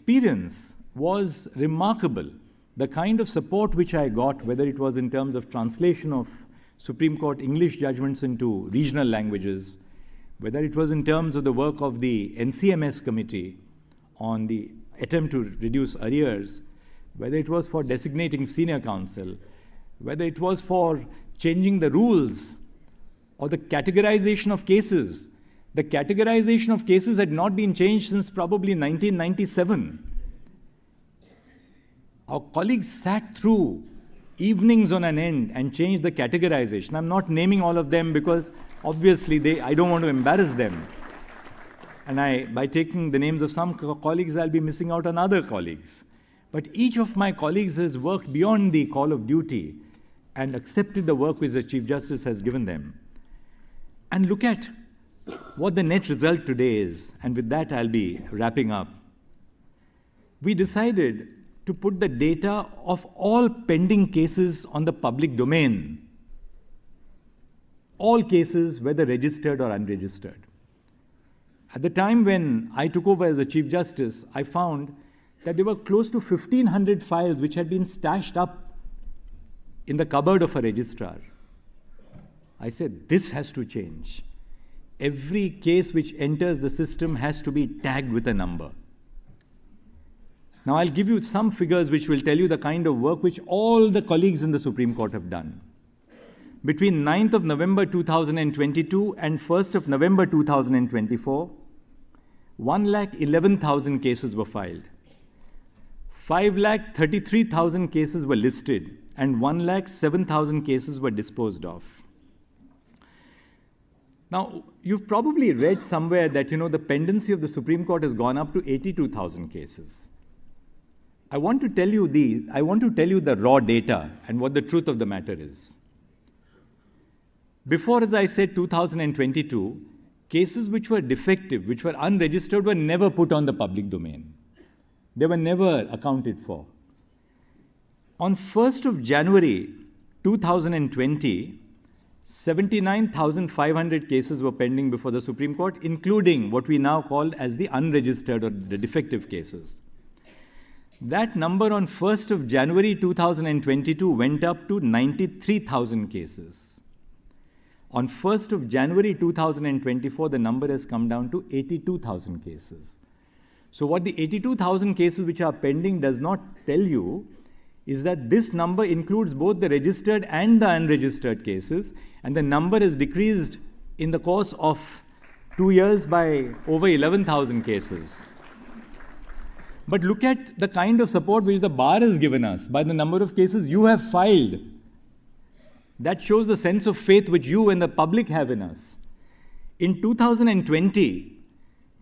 experience was remarkable. The kind of support which I got, whether it was in terms of translation of Supreme Court English judgments into regional languages, whether it was in terms of the work of the NCMS committee on the attempt to reduce arrears, whether it was for designating senior counsel, whether it was for changing the rules or the categorization of cases. The categorization of cases had not been changed since probably 1997. Our colleagues sat through evenings on an end and changed the categorization. I'm not naming all of them because obviously I don't want to embarrass them. And by taking the names of some colleagues, I'll be missing out on other colleagues. But each of my colleagues has worked beyond the call of duty and accepted the work which the Chief Justice has given them. And look at what the net result today is. And with that, I'll be wrapping up. We decided to put the data of all pending cases on the public domain. All cases, whether registered or unregistered. At the time when I took over as the Chief Justice, I found that there were close to 1,500 files which had been stashed up in the cupboard of a registrar. I said, this has to change. Every case which enters the system has to be tagged with a number. Now, I'll give you some figures which will tell you the kind of work which all the colleagues in the Supreme Court have done. Between 9th of November 2022 and 1st of November 2024, 1,11,000 cases were filed. 5,33,000 cases were listed and 1,07,000 cases were disposed of. Now, you've probably read somewhere that, the pendency of the Supreme Court has gone up to 82,000 cases. I want to tell you the raw data and what the truth of the matter is. Before, as I said, 2022, cases which were defective, which were unregistered, were never put on the public domain. They were never accounted for. On 1st of January 2020, 79,500 cases were pending before the Supreme Court, including what we now call as the unregistered or the defective cases. That number on 1st of January 2022 went up to 93,000 cases. On 1st of January 2024, the number has come down to 82,000 cases. So what the 82,000 cases which are pending does not tell you is that this number includes both the registered and the unregistered cases, and the number has decreased in the course of 2 years by over 11,000 cases. But look at the kind of support which the bar has given us by the number of cases you have filed. That shows the sense of faith which you and the public have in us. In 2020,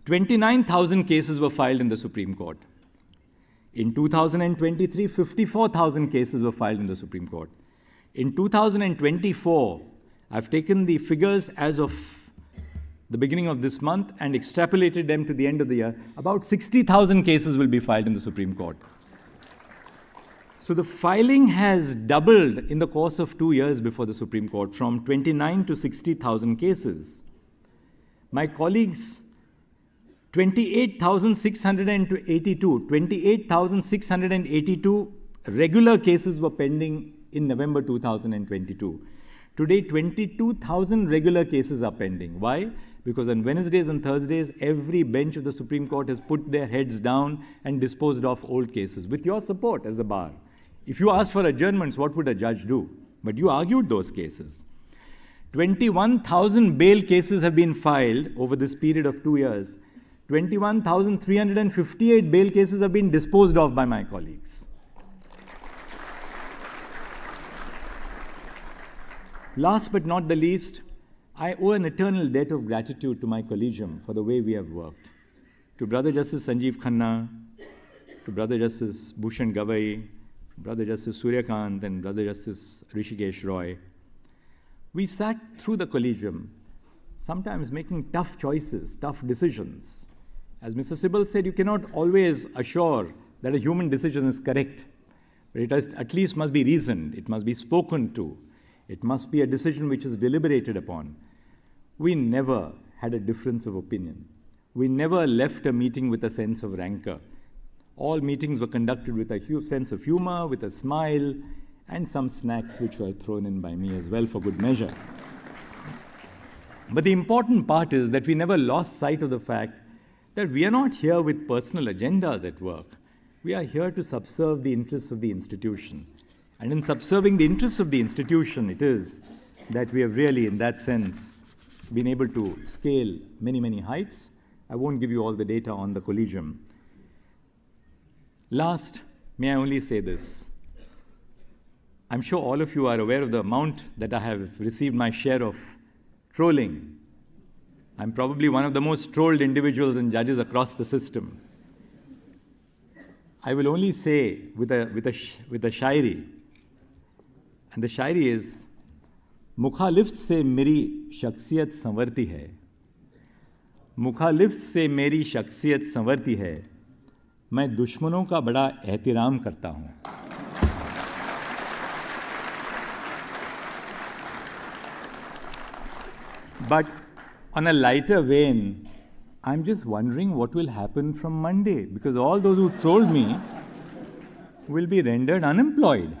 29,000 cases were filed in the Supreme Court. In 2023, 54,000 cases were filed in the Supreme Court. In 2024, I've taken the figures as of the beginning of this month and extrapolated them to the end of the year. About 60,000 cases will be filed in the Supreme Court. So the filing has doubled in the course of 2 years before the Supreme Court, from 29 to 60,000 cases. My colleagues, 28,682 regular cases were pending in November 2022. Today, 22,000 regular cases are pending. Why? Because on Wednesdays and Thursdays, every bench of the Supreme Court has put their heads down and disposed of old cases, with your support as a bar. If you asked for adjournments, what would a judge do? But you argued those cases. 21,000 bail cases have been filed over this period of 2 years. 21,358 bail cases have been disposed of by my colleagues. Last but not the least, I owe an eternal debt of gratitude to my collegium for the way we have worked. To Brother Justice Sanjeev Khanna, to Brother Justice Bhushan Gavai, Brother Justice Suryakant, and Brother Justice Rishikesh Roy. We sat through the collegium, sometimes making tough choices, tough decisions. As Mr. Sibal said, you cannot always assure that a human decision is correct, but it at least must be reasoned, it must be spoken to, it must be a decision which is deliberated upon. We never had a difference of opinion. We never left a meeting with a sense of rancor. All meetings were conducted with a sense of humor, with a smile, and some snacks which were thrown in by me as well for good measure. But the important part is that we never lost sight of the fact that we are not here with personal agendas at work. We are here to subserve the interests of the institution. And in subserving the interests of the institution, it is that we have really, in that sense, been able to scale many, many heights. I won't give you all the data on the collegium. Last, may I only say this. I'm sure all of you are aware of the amount that I have received my share of trolling. I'm probably one of the most trolled individuals and judges across the system. I will only say with a shairi, and the shairi is, मुखालिफ से मेरी शख्सियत संवरती है, मुखालिफ से मेरी शख्सियत संवरती है, मैं दुश्मनों का बड़ा एहतिराम करता हूँ. But on a lighter vein, I'm just wondering what will happen from Monday, because all those who trolled me will be rendered unemployed.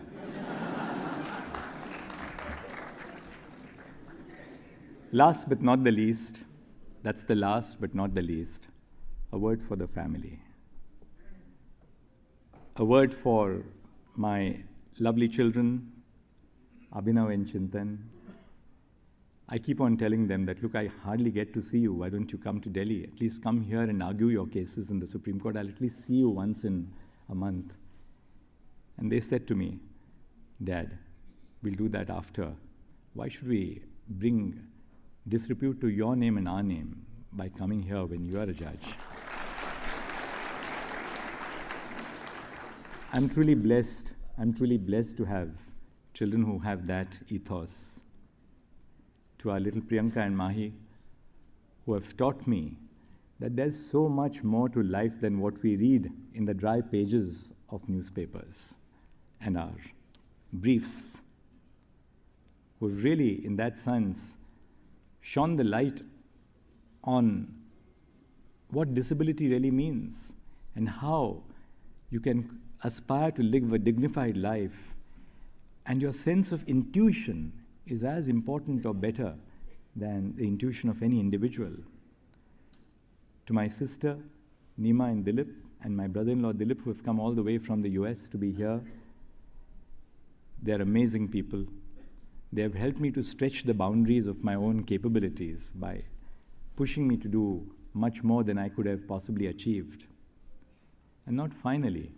Last but not the least, that's the last but not the least, a word for the family. A word for my lovely children, Abhinav and Chintan. I keep on telling them that, look, I hardly get to see you. Why don't you come to Delhi? At least come here and argue your cases in the Supreme Court. I'll at least see you once in a month. And they said to me, Dad, we'll do that after. Why should we bring disrepute to your name and our name by coming here when you are a judge? I'm truly blessed. I'm truly blessed to have children who have that ethos. To our little Priyanka and Mahi, who have taught me that there's so much more to life than what we read in the dry pages of newspapers and our briefs, who have really, in that sense, shone the light on what disability really means and how you can aspire to live a dignified life, and your sense of intuition is as important or better than the intuition of any individual. To my sister, Nima and Dilip, and my brother-in-law Dilip, who have come all the way from the US to be here, they're amazing people. They have helped me to stretch the boundaries of my own capabilities by pushing me to do much more than I could have possibly achieved. And not finally,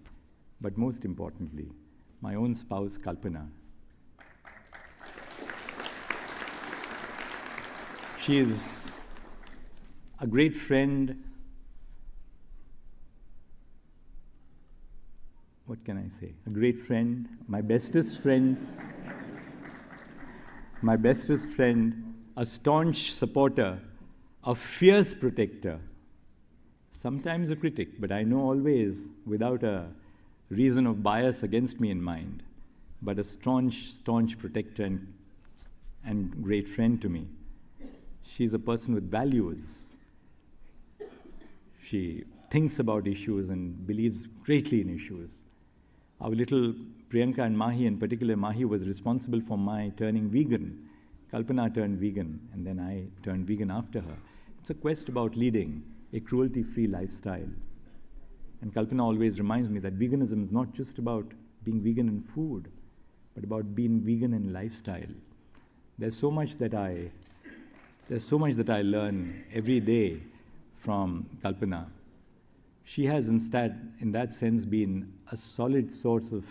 but most importantly, my own spouse, Kalpana. She is a great friend. What can I say? A great friend, my bestest friend, a staunch supporter, a fierce protector, sometimes a critic, but I know always without a reason of bias against me in mind, but a staunch protector and great friend to me. She's a person with values. She thinks about issues and believes greatly in issues. Our little Priyanka and Mahi, in particular Mahi, was responsible for my turning vegan. Kalpana turned vegan, and then I turned vegan after her. It's a quest about leading a cruelty-free lifestyle. And Kalpana always reminds me that veganism is not just about being vegan in food, but about being vegan in lifestyle. There's so much that I learn every day from Kalpana. She has instead, in that sense, been a solid source of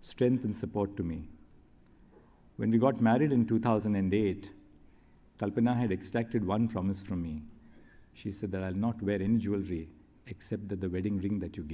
strength and support to me. When we got married in 2008, Kalpana had extracted one promise from me. She said that I'll not wear any jewelry except that the wedding ring that you give